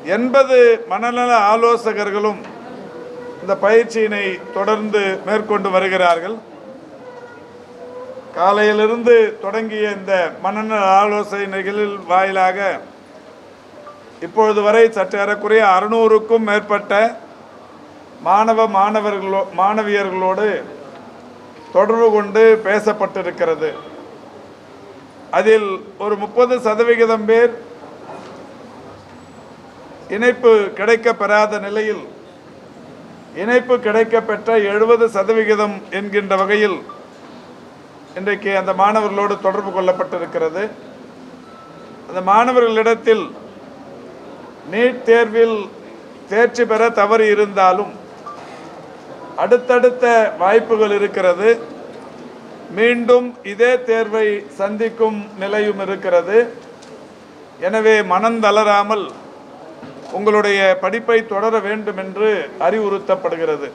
80 மனநல ஆலோசகர்களும் இந்த பயிற்சியினை தொடர்ந்து மேற்கொண்டு வருகிறார்கள். காலையிலிருந்து தொடங்கிய இந்த மனநல ஆலோசனைகளில் வாயிலாக இப்பொழுது வரை சற்றேறக்குறைய 600க்கும் மேற்பட்ட மாணவியர்களோடு தொடர்பு கொண்டு பேசப்பட்டிருக்கிறது. அதில் ஒரு 30% பேர் இணைப்பு கிடைக்கப்பெறாத நிலையில் இணைப்பு கிடைக்கப்பெற்ற 70% என்கின்ற வகையில் இன்றைக்கு அந்த மாணவர்களோடு தொடர்பு கொள்ளப்பட்டிருக்கிறது. அந்த மாணவர்களிடத்தில் நீட் தேர்வில் தேர்ச்சி பெற தவறி இருந்தாலும் அடுத்தடுத்த வாய்ப்புகள் இருக்கிறது. மீண்டும் இதே தேர்வை சந்திக்கும் நிலையும் இருக்கிறது. எனவே மனம் தளராமல் உங்களுடைய படிப்பை தொடர வேண்டும் என்று அறிவுறுத்தப்படுகிறது.